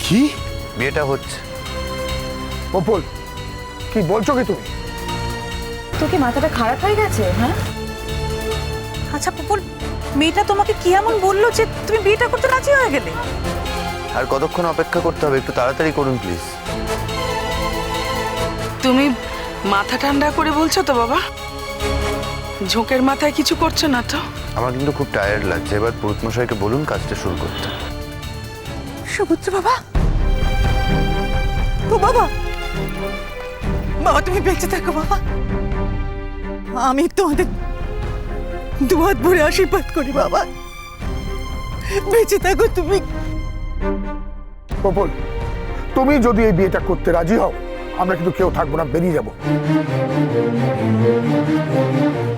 কি? বিয়েটা হচ্ছে। পপল, কি বলছো কি তুমি? তোর কি মাথাটা খারাপ হয়ে গেছে? হ্যাঁ, আচ্ছা পুপুল, মেয়েটা তোমাকে কি এমন বললো যে তুমি বিয়েটা করতে রাজি হয়ে গেলে? আর কতক্ষণ অপেক্ষা করতে হবে? একটু তাড়াতাড়ি করুন প্লিজ। তুমি মাথা ঠান্ডা করে বলছো তো বাবা? ঝোঁকের মাথায় কিছু করছো না তো? আমার কিন্তু খুব টায়ার্ড লাগছে, এবার পুরোহিত মশাইকে বলুন কাজটা শুরু করতে। সমুদ্র বাবা, ও বাবা, বাবা তুমি বেঁচে থাকো বাবা। আমি তোমাদের দুহাত ভরে আশীর্বাদ করি বাবা, বেঁচে থাকো তুমি। পপল, তুমি যদি এই বিয়েটা করতে রাজি হও, আমরা কিন্তু কেউ থাকবো না, বেরিয়ে যাবো।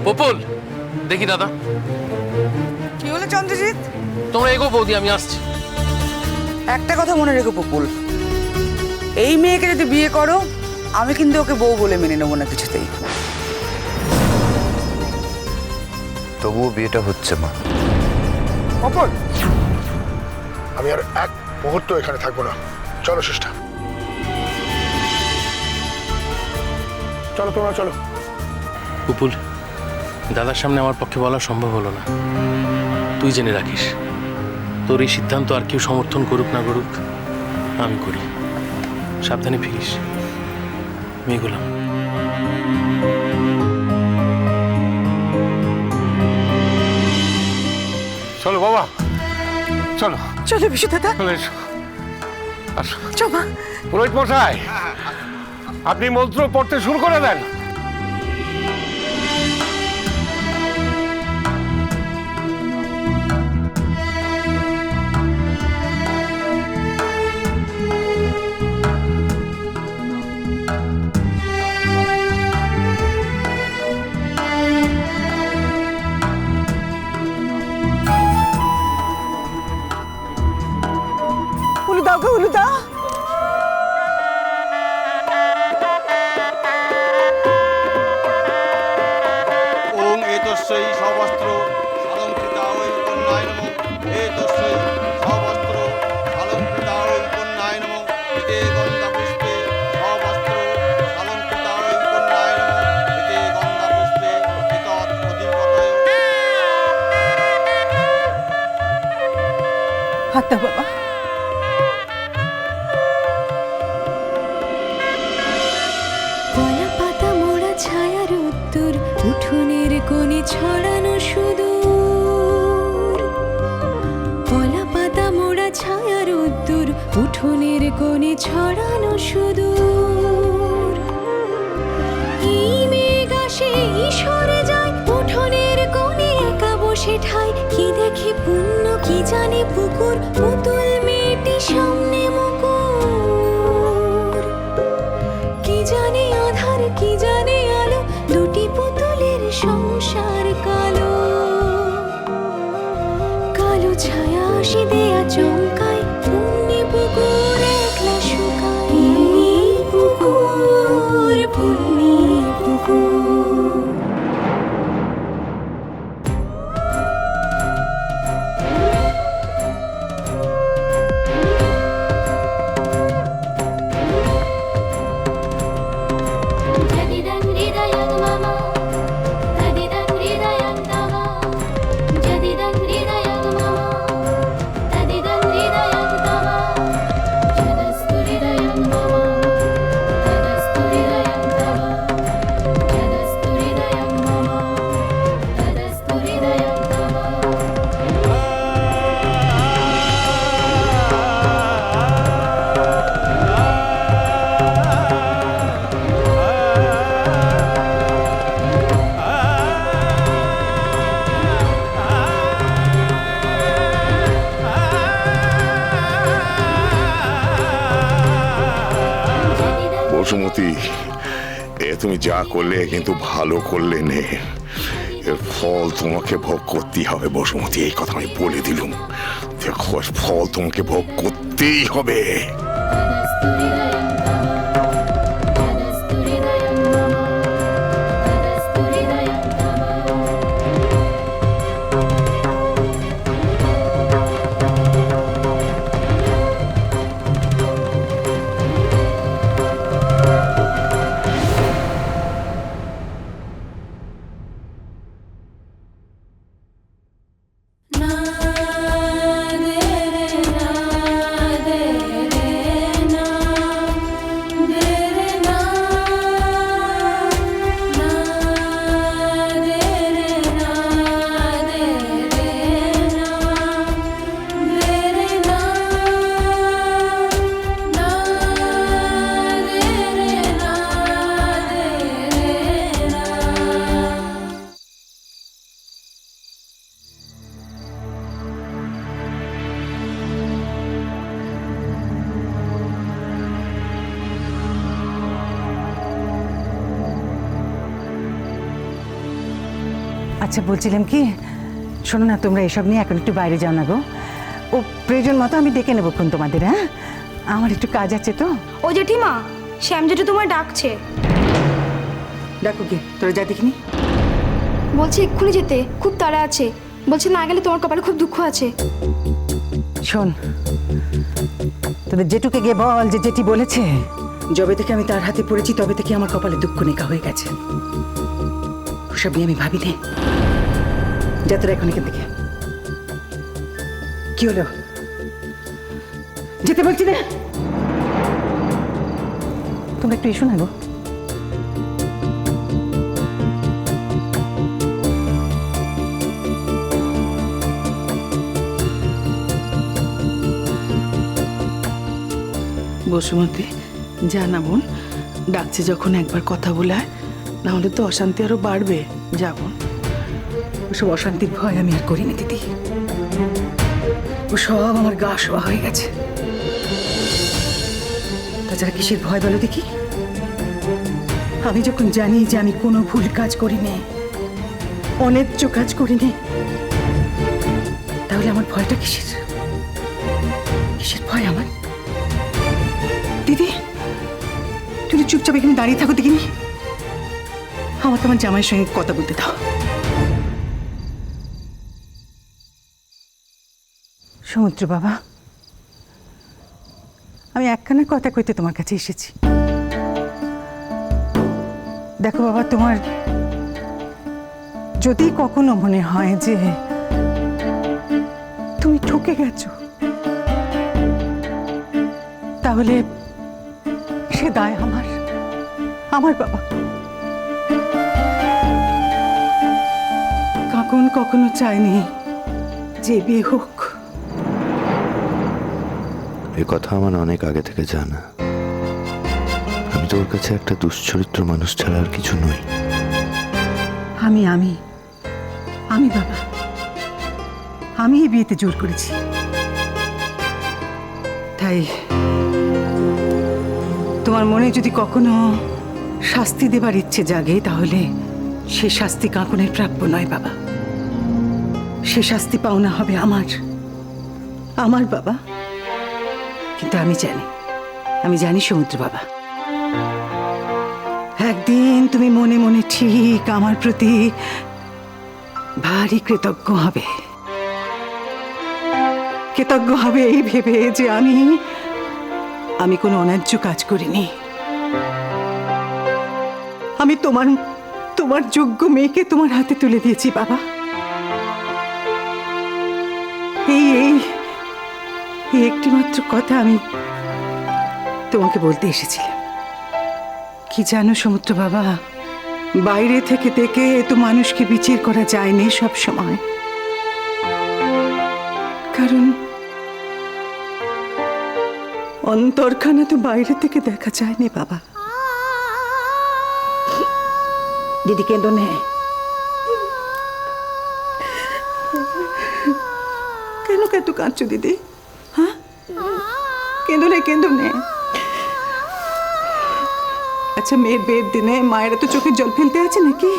পপল, দেখি দাদা। কি হলো চন্দ্রজিৎ? তোমরা এগো বৌদি, আমি আসছি। একটা কথা মনে রেখো পপুল, এই মেয়েকে যদি বিয়ে করো আমি কিন্তু ওকে বউ বলে মেনে নেবো না কিছুতেই। তবুও বিয়েটা হচ্ছে মা। পপল, আমি আর এক মুহূর্ত এখানে থাকবো না। চলো সিস্টার, চলো তোমরা চলো। পুপুল, দাদার সামনে আমার পক্ষে বলা সম্ভব হলো না। তুই জেনে রাখিস, তোর এই সিদ্ধান্ত আর কেউ সমর্থন করুক না করুক, আমি করি। সাবধানে ফিরিস। মেয়ে গোলাম। চলো বাবা, চলো চলো বিশু দাদা, চলে এসো। আসো চমা। পুরোহিত মশাই, আপনি মন্ত্র পড়তে শুরু করে দেন। উলু দাও গো, উলু দাও। ওং এতস্যৈ সবস্ত্র অলঙ্কৃতায় কন্যায় নমঃ। এতস্যৈ সবস্ত্র অলঙ্কৃতায় কন্যায় নমঃ। এতে গন্ধা পুষ্পে সবস্ত্র অলঙ্কৃতায় কন্যায় নমঃ। এতে গন্ধা পুষ্পে এতৎ অধিপতয়। হাত দাও বাবা। কলা পাতা মোড়া ছায়ার উত্তর, উঠোনের কোণে ছড়ানো সুদূর। কলা পাতা মোড়া ছায়ার উত্তর, উঠোনের কোণে ছড়ানো সুদূর। এই মেঘ আসে সরে যায়, উঠোনের কোণে একা বসে ঠায়। কি দেখে পুণ্য কি জানে পুকুর, পুতুল মেয়েটি সামনে মুকুর। কি জানে আধার কি জানে আলো, দুটি পুতুলের সংসার কালো। কালো ছায়া আসে দেয়া চমকায়, পুণ্যি পুকুর একলা শুকায়। পুকুর, পুণ্যি পুকুর। जदिदं हृदयं मम तदिदं हृदयं तव। जदिदं हृदयं मम तदिदं हृदयं तव। जदस्तु हृदयं मम तदस्तु हृदयं तव। जदस्तु हृदयं मम तदस्तु हृदयं तव। বসুমতী, এ তুমি যা করলে কিন্তু ভালো করলে নে। এর ফল তোমাকে ভোগ করতেই হবে বসুমতী, এই কথা আমি বলে দিলুম। দেখো, ফল তোমাকে ভোগ করতেই হবে। तदस्तु हृदयं तव। तदस्तु हृदयं मम तदस्तु हृदयं तव। আচ্ছা বলছিলাম কি, শোনো না, তোমরা এসব নিয়ে এখন একটু বাইরে যাও না গো। ও প্রয়োজন মতো আমি ডেকে নেবো খুন তোমাদের। হ্যাঁ, আমার একটু কাজ আছে তো। ও জেঠিমা, শ্যাম জেঠু তোমায় ডাকছে। ডাকো কে? তোরা যা দেখিনি। বলছে এক্ষুনি যেতে, খুব তাড়া আছে। বলছে না গেলে তোমার কপালে খুব দুঃখ আছে। শোন, তোদের জেঠুকে গিয়ে বল যে জেঠি বলেছে যবে থেকে আমি তার হাতে পড়েছি তবে থেকে আমার কপালে দুঃখ নেকা হয়ে গেছে। ওসব নিয়ে আমি ভাবিনি। যা তোরা এখন এখান থেকে। কি হলো? যেতে বলছি না? তোমরা একটু এসো না গো। বসুমতী, যা না বোন, ডাকছে যখন একবার কথা বলে আয়, না হলে তো অশান্তি আরো বাড়বে। যা বোন। ওসব অশান্তির ভয় আমি আর করিনি দিদি। ও সব আমার গা শোয়া হয়ে গেছে। তাছাড়া কিসের ভয় বলো দেখি? আমি যখন জানি যে আমি কোনো ভুল কাজ করিনি, অন্যায্য কাজ করিনি, তাহলে আমার ভয়টা কিসের? কিসের ভয় আমার? দিদি, তুমি চুপচাপ এখানে দাঁড়িয়ে থাকো দেখিনি। আমাকে আমার জামাইয়ের সঙ্গে কথা বলতে দাও। সমুদ্র বাবা, আমি একখানা কথা কইতে তোমার কাছে এসেছি। দেখো বাবা, তোমার যদি কখনো মনে হয় যে তুমি ঠকে গেছো, তাহলে সে দায় আমার বাবা। কাকুন কখনো চায়নি যে বিয়ে হোক। এ কথা আমার অনেক আগে থেকে জানা। আমি তো ওর কাছে একটা দুশ্চরিত্র মানুষ ছাড়া আর কিছু নই। আমি বাবা, আমি এই বিয়েতে জোর করেছি। তাই তোমার মনে যদি কখনো শাস্তি দেবার ইচ্ছে জাগে, তাহলে সে শাস্তি কাকুনের প্রাপ্য নয় বাবা। সে শাস্তি পাওনা হবে আমার বাবা। কিন্তু আমি জানি সমুদ্র বাবা, একদিন তুমি মনে মনে ঠিক আমার প্রতি ভারী কৃতজ্ঞ হবে। কৃতজ্ঞ হবে এই ভেবে যে আমি কোনো অন্যায্য কাজ করিনি। আমি তোমার যোগ্য মেয়েকে তোমার হাতে তুলে দিয়েছি বাবা। এই একটি মাত্র কথা আমি তোমাকে বলতে এসেছিলাম। কি জানো সমুদ্র বাবা, বাইরে থেকে দেখে তো মানুষকে বিচার করা যায়নি সব সময়। কারণ অন্তরখানা তো বাইরে থেকে দেখা যায়নি বাবা। দিদি কেঁদো নে। কেন কাঁদছো দিদি? হ্যাঁ, কেঁদো নে। আচ্ছা, মেয়ের বিয়ের দিনে মায়েরা তো চোখের জল ফেলতে আছে নাকি?